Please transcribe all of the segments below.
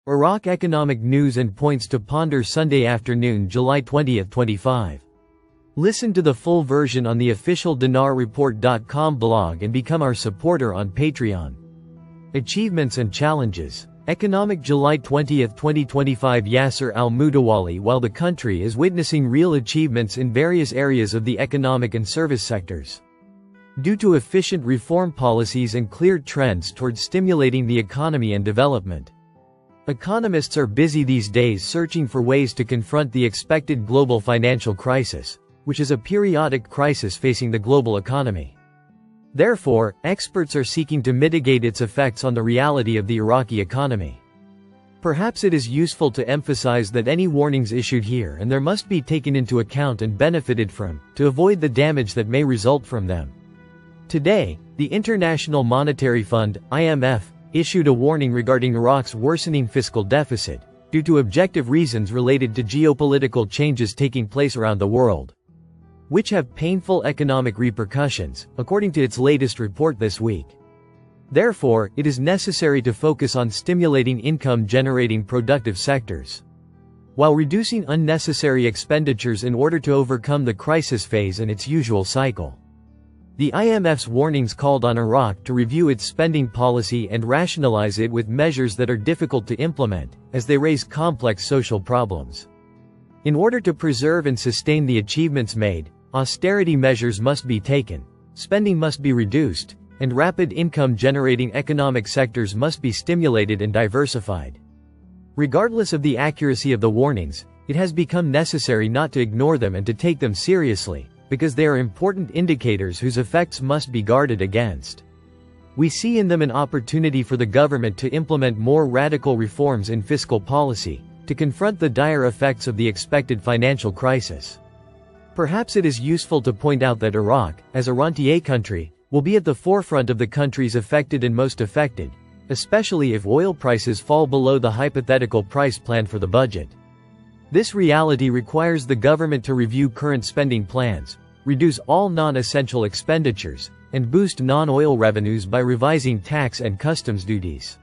Iraq economic news and points to ponder Sunday afternoon, July 20, 25. Listen to the full version on the official dinarreport.com blog and become our supporter on Patreon. Achievements and challenges. Economic July 20, 2025. Yasser al-Mutawalli. While the country is witnessing real achievements in various areas of the economic and service sectors, due to efficient reform policies and clear trends towards stimulating the economy and development, economists are busy these days searching for ways to confront the expected global financial crisis, which is a periodic crisis facing the global economy. Therefore, experts are seeking to mitigate its effects on the reality of the Iraqi economy. Perhaps it is useful to emphasize that any warnings issued here and there must be taken into account and benefited from, to avoid the damage that may result from them. Today, the International Monetary Fund, IMF, issued a warning regarding Iraq's worsening fiscal deficit, due to objective reasons related to geopolitical changes taking place around the world, which have painful economic repercussions, according to its latest report this week. Therefore, it is necessary to focus on stimulating income-generating productive sectors, while reducing unnecessary expenditures in order to overcome the crisis phase and its usual cycle. The IMF's warnings called on Iraq to review its spending policy and rationalize it with measures that are difficult to implement, as they raise complex social problems. In order to preserve and sustain the achievements made, austerity measures must be taken, spending must be reduced, and rapid income-generating economic sectors must be stimulated and diversified. Regardless of the accuracy of the warnings, it has become necessary not to ignore them and to take them seriously, because they are important indicators whose effects must be guarded against. We see in them an opportunity for the government to implement more radical reforms in fiscal policy, to confront the dire effects of the expected financial crisis. Perhaps it is useful to point out that Iraq, as a rentier country, will be at the forefront of the countries affected and most affected, especially if oil prices fall below the hypothetical price planned for the budget. This reality requires the government to review current spending plans, reduce all non-essential expenditures, and boost non-oil revenues by revising tax and customs duties,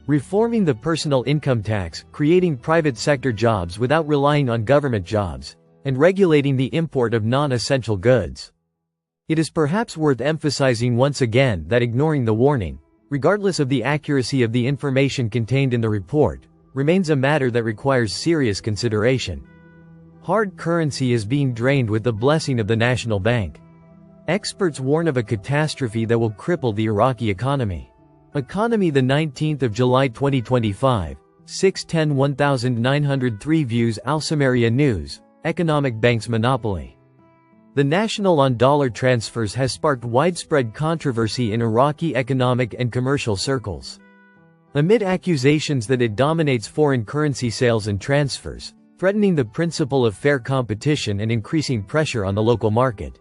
reforming the personal income tax, creating private sector jobs without relying on government jobs, and regulating the import of non-essential goods. It is perhaps worth emphasizing once again that ignoring the warning, regardless of the accuracy of the information contained in the report, remains a matter that requires serious consideration. Hard currency is being drained with the blessing of the national bank. Experts warn of a catastrophe that will cripple the Iraqi economy. Economy, the 19th of July 2025, 6/10/1903. Views. Al-Samaria News. Economic banks monopoly. The national on-dollar transfers has sparked widespread controversy in Iraqi economic and commercial circles, amid accusations that it dominates foreign currency sales and transfers, threatening the principle of fair competition and increasing pressure on the local market.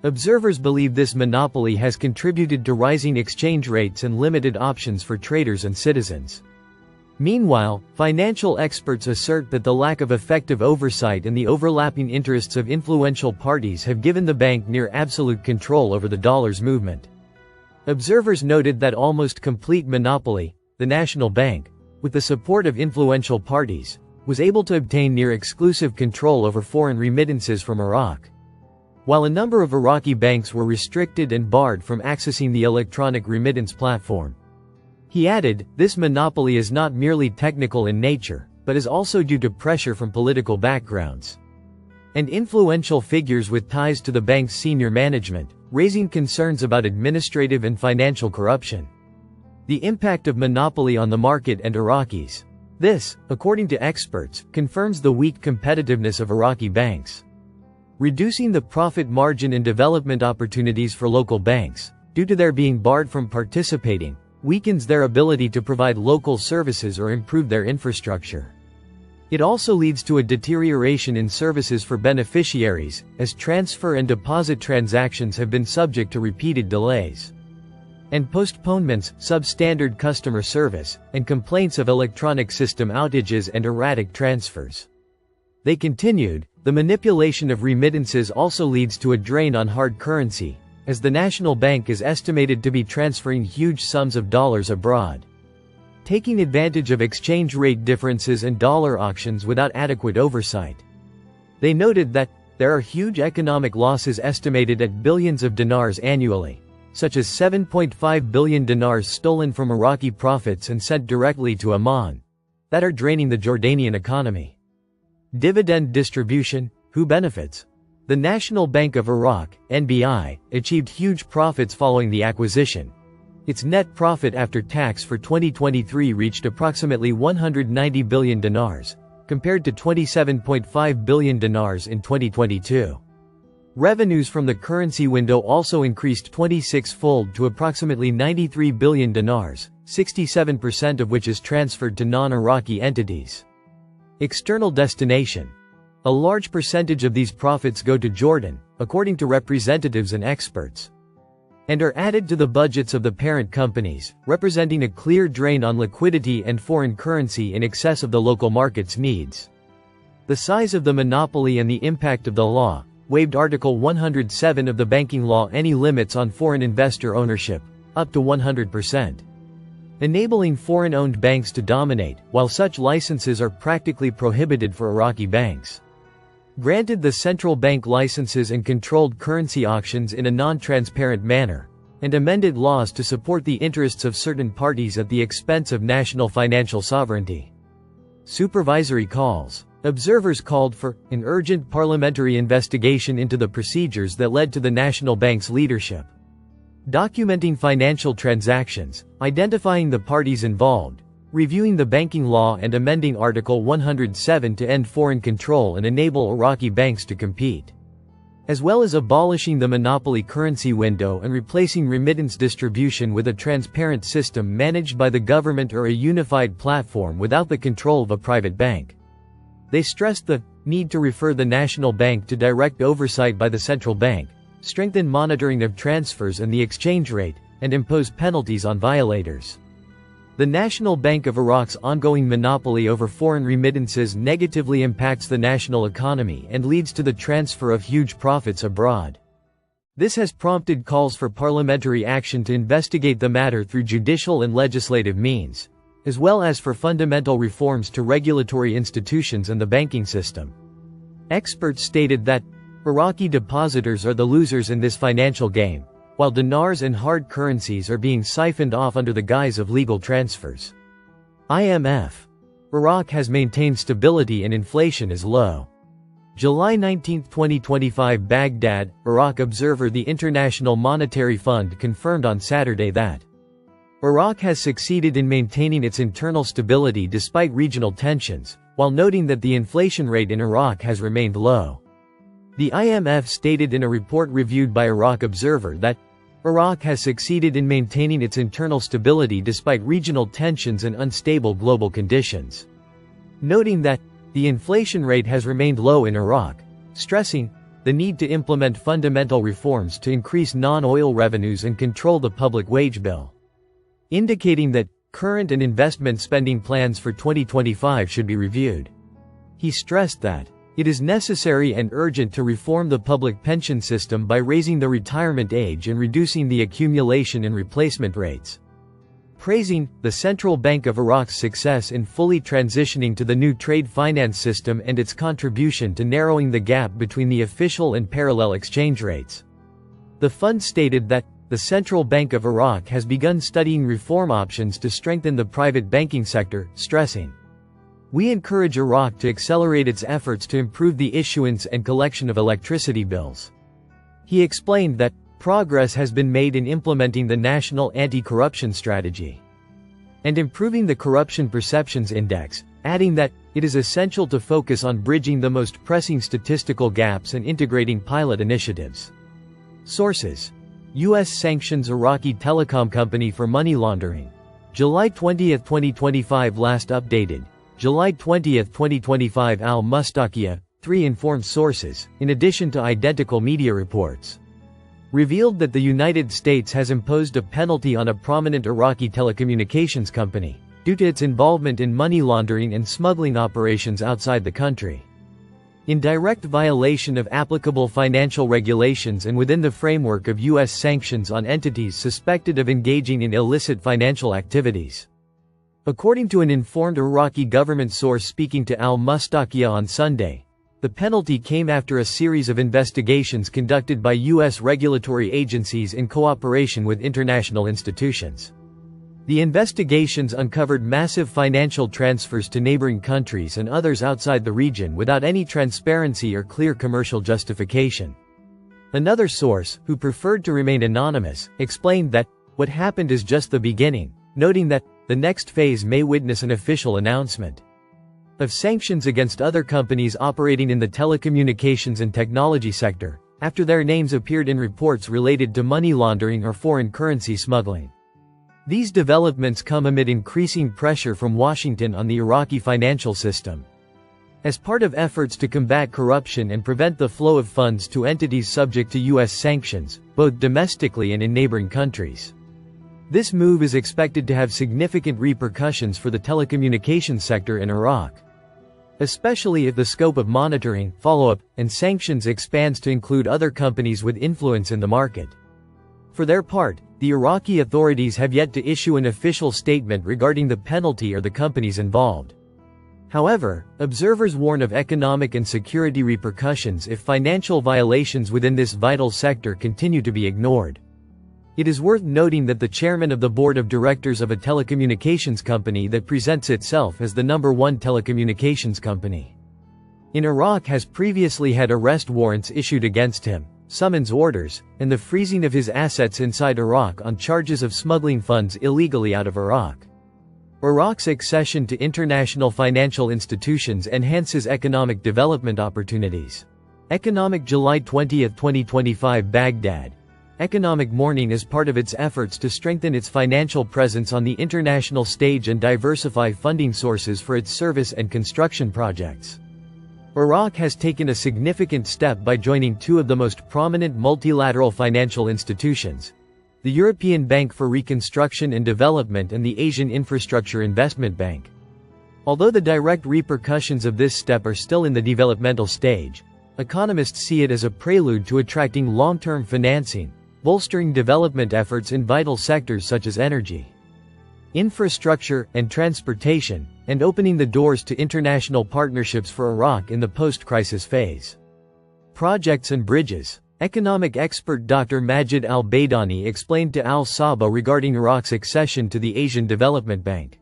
Observers believe this monopoly has contributed to rising exchange rates and limited options for traders and citizens. Meanwhile, financial experts assert that the lack of effective oversight and the overlapping interests of influential parties have given the bank near absolute control over the dollar's movement. Observers noted that almost complete monopoly, the national bank, with the support of influential parties, was able to obtain near exclusive control over foreign remittances from Iraq, while a number of Iraqi banks were restricted and barred from accessing the electronic remittance platform. He added, this monopoly is not merely technical in nature, but is also due to pressure from political backgrounds and influential figures with ties to the bank's senior management, raising concerns about administrative and financial corruption. The impact of monopoly on the market and Iraqis. This, according to experts, confirms the weak competitiveness of Iraqi banks, reducing the profit margin and development opportunities for local banks, due to their being barred from participating, weakens their ability to provide local services or improve their infrastructure. It also leads to a deterioration in services for beneficiaries, as transfer and deposit transactions have been subject to repeated delays and postponements, substandard customer service, and complaints of electronic system outages and erratic transfers. They continued, the manipulation of remittances also leads to a drain on hard currency, as the national bank is estimated to be transferring huge sums of dollars abroad. taking advantage of exchange rate differences and dollar auctions without adequate oversight. They noted that there are huge economic losses estimated at billions of dinars annually, such as 7.5 billion dinars stolen from Iraqi profits and sent directly to Amman, that are draining the Jordanian economy. Dividend distribution: who benefits? The National Bank of Iraq, NBI, achieved huge profits following the acquisition. Its net profit after tax for 2023 reached approximately 190 billion dinars, compared to 27.5 billion dinars in 2022. Revenues from the currency window also increased 26-fold to approximately 93 billion dinars, 67% of which is transferred to non-Iraqi entities. External destination: a large percentage of these profits go to Jordan, according to representatives and experts, and are added to the budgets of the parent companies, representing a clear drain on liquidity and foreign currency in excess of the local market's needs. The size of the monopoly and the impact of the law waived Article 107 of the banking law any limits on foreign investor ownership, up to 100%. Enabling foreign-owned banks to dominate, while such licenses are practically prohibited for Iraqi banks. Granted the central bank licenses and controlled currency auctions in a non-transparent manner, and amended laws to support the interests of certain parties at the expense of national financial sovereignty. Supervisory calls. Observers called for an urgent parliamentary investigation into the procedures that led to the national bank's leadership. Documenting financial transactions, identifying the parties involved, reviewing the banking law and amending Article 107 to end foreign control and enable Iraqi banks to compete. As well as abolishing the monopoly currency window and replacing remittance distribution with a transparent system managed by the government or a unified platform without the control of a private bank. They stressed the need to refer the national bank to direct oversight by the central bank, strengthen monitoring of transfers and the exchange rate, and impose penalties on violators. The National Bank of Iraq's ongoing monopoly over foreign remittances negatively impacts the national economy and leads to the transfer of huge profits abroad. This has prompted calls for parliamentary action to investigate the matter through judicial and legislative means, as well as for fundamental reforms to regulatory institutions and the banking system. Experts stated that Iraqi depositors are the losers in this financial game, while dinars and hard currencies are being siphoned off under the guise of legal transfers. IMF. Iraq has maintained stability and inflation is low. July 19, 2025. Baghdad, Iraq. Observer. The International Monetary Fund confirmed on Saturday that Iraq has succeeded in maintaining its internal stability despite regional tensions, while noting that the inflation rate in Iraq has remained low. The IMF stated in a report reviewed by Iraq Observer that Iraq has succeeded in maintaining its internal stability despite regional tensions and unstable global conditions, noting that the inflation rate has remained low in Iraq, stressing the need to implement fundamental reforms to increase non-oil revenues and control the public wage bill, indicating that current and investment spending plans for 2025 should be reviewed. He stressed that it is necessary and urgent to reform the public pension system by raising the retirement age and reducing the accumulation and replacement rates. Praising the Central Bank of Iraq's success in fully transitioning to the new trade finance system and its contribution to narrowing the gap between the official and parallel exchange rates. The fund stated that the Central Bank of Iraq has begun studying reform options to strengthen the private banking sector, stressing, "We encourage Iraq to accelerate its efforts to improve the issuance and collection of electricity bills." He explained that progress has been made in implementing the National Anti-Corruption Strategy and improving the Corruption Perceptions Index, adding that it is essential to focus on bridging the most pressing statistical gaps and integrating pilot initiatives. Sources: U.S. sanctions Iraqi telecom company for money laundering. July 20, 2025. Last updated July 20, 2025. Al-Mustaqiyah, 3 informed sources, in addition to identical media reports, revealed that the United States has imposed a penalty on a prominent Iraqi telecommunications company, due to its involvement in money laundering and smuggling operations outside the country. In direct violation of applicable financial regulations and within the framework of U.S. sanctions on entities suspected of engaging in illicit financial activities. According to an informed Iraqi government source speaking to Al-Mustaqiyah on Sunday, the penalty came after a series of investigations conducted by U.S. regulatory agencies in cooperation with international institutions. The investigations uncovered massive financial transfers to neighboring countries and others outside the region without any transparency or clear commercial justification. Another source, who preferred to remain anonymous, explained that what happened is just the beginning, noting that the next phase may witness an official announcement of sanctions against other companies operating in the telecommunications and technology sector, after their names appeared in reports related to money laundering or foreign currency smuggling. These developments come amid increasing pressure from Washington on the Iraqi financial system. As part of efforts to combat corruption and prevent the flow of funds to entities subject to U.S. sanctions, both domestically and in neighboring countries. This move is expected to have significant repercussions for the telecommunications sector in Iraq, especially if the scope of monitoring, follow-up, and sanctions expands to include other companies with influence in the market. For their part, the Iraqi authorities have yet to issue an official statement regarding the penalty or the companies involved. However, observers warn of economic and security repercussions if financial violations within this vital sector continue to be ignored. It is worth noting that the chairman of the board of directors of a telecommunications company that presents itself as the #1 telecommunications company in Iraq has previously had arrest warrants issued against him, summons orders, and the freezing of his assets inside Iraq on charges of smuggling funds illegally out of Iraq. Iraq's accession to international financial institutions enhances economic development opportunities. Economic July 20, 2025 Baghdad. Economic Morning is part of its efforts to strengthen its financial presence on the international stage and diversify funding sources for its service and construction projects. Iraq has taken a significant step by joining two of the most prominent multilateral financial institutions, the European Bank for Reconstruction and Development and the Asian Infrastructure Investment Bank. Although the direct repercussions of this step are still in the developmental stage, economists see it as a prelude to attracting long-term financing, bolstering development efforts in vital sectors such as energy, infrastructure, and transportation, and opening the doors to international partnerships for Iraq in the post-crisis phase. Projects and bridges. Economic expert Dr. Majid al-Baydani explained to Al-Saba regarding Iraq's accession to the Asian Development Bank.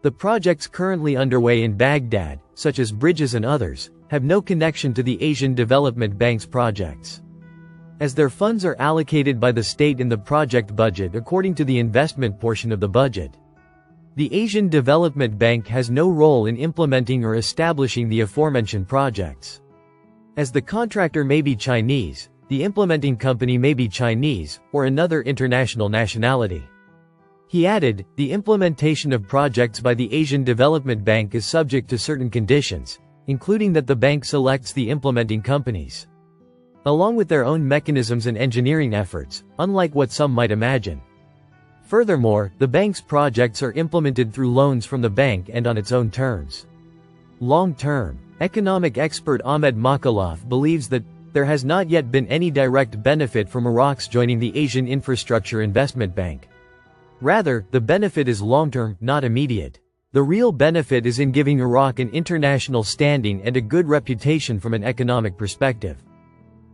The projects currently underway in Baghdad, such as bridges and others, have no connection to the Asian Development Bank's projects, as their funds are allocated by the state in the project budget according to the investment portion of the budget. The Asian Development Bank has no role in implementing or establishing the aforementioned projects. As the contractor may be Chinese, the implementing company may be Chinese, or another international nationality. He added, the implementation of projects by the Asian Development Bank is subject to certain conditions, including that the bank selects the implementing companies, along with their own mechanisms and engineering efforts, unlike what some might imagine. Furthermore, the bank's projects are implemented through loans from the bank and on its own terms. Long-term. Economic expert Ahmed Makalov believes that there has not yet been any direct benefit from Iraq's joining the Asian Infrastructure Investment Bank. Rather, the benefit is long-term, not immediate. The real benefit is in giving Iraq an international standing and a good reputation from an economic perspective.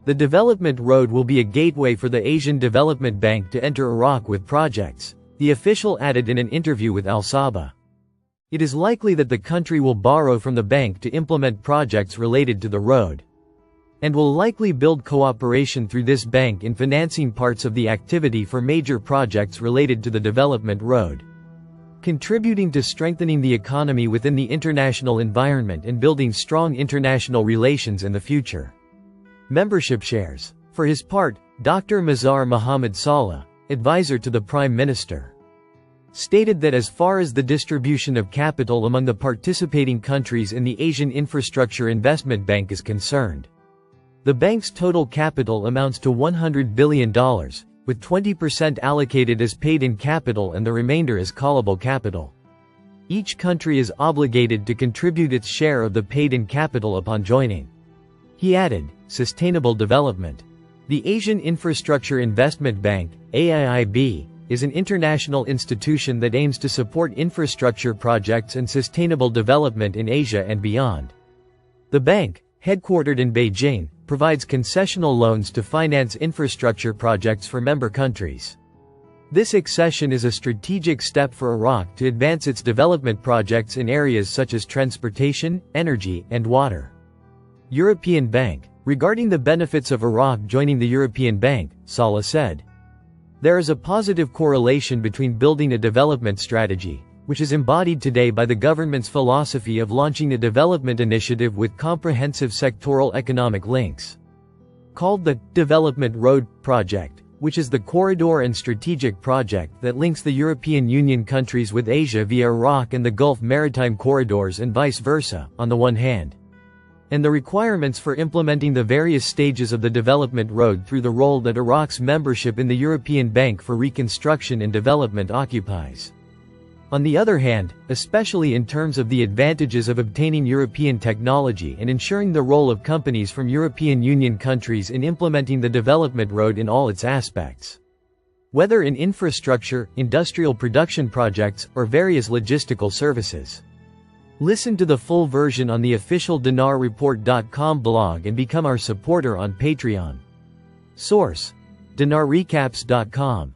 The development road will be a gateway for the Asian Development Bank to enter Iraq with projects, the official added in an interview with Al-Saba. It is likely that the country will borrow from the bank to implement projects related to the road, and will likely build cooperation through this bank in financing parts of the activity for major projects related to the development road, contributing to strengthening the economy within the international environment and building strong international relations in the future. Membership shares. For his part, Dr. Mazhar Mohammad Saleh, advisor to the Prime Minister, stated that as far as the distribution of capital among the participating countries in the Asian Infrastructure Investment Bank is concerned, the bank's total capital amounts to $100 billion, with 20% allocated as paid-in capital and the remainder as callable capital. Each country is obligated to contribute its share of the paid-in capital upon joining. He added, sustainable development. The Asian Infrastructure Investment Bank, AIIB, is an international institution that aims to support infrastructure projects and sustainable development in Asia and beyond. The bank, headquartered in Beijing, provides concessional loans to finance infrastructure projects for member countries. This accession is a strategic step for Iraq to advance its development projects in areas such as transportation, energy, and water. European Bank. Regarding the benefits of Iraq joining the European Bank, Saleh said, "There is a positive correlation between building a development strategy, which is embodied today by the government's philosophy of launching a development initiative with comprehensive sectoral economic links, called the Development Road Project, which is the corridor and strategic project that links the European Union countries with Asia via Iraq and the Gulf maritime corridors and vice versa, on the one hand, and the requirements for implementing the various stages of the development road through the role that Iraq's membership in the European Bank for Reconstruction and Development occupies. On the other hand, especially in terms of the advantages of obtaining European technology and ensuring the role of companies from European Union countries in implementing the development road in all its aspects, whether in infrastructure, industrial production projects, or various logistical services." Listen to the full version on the official dinarreport.com blog and become our supporter on Patreon. Source: dinarrecaps.com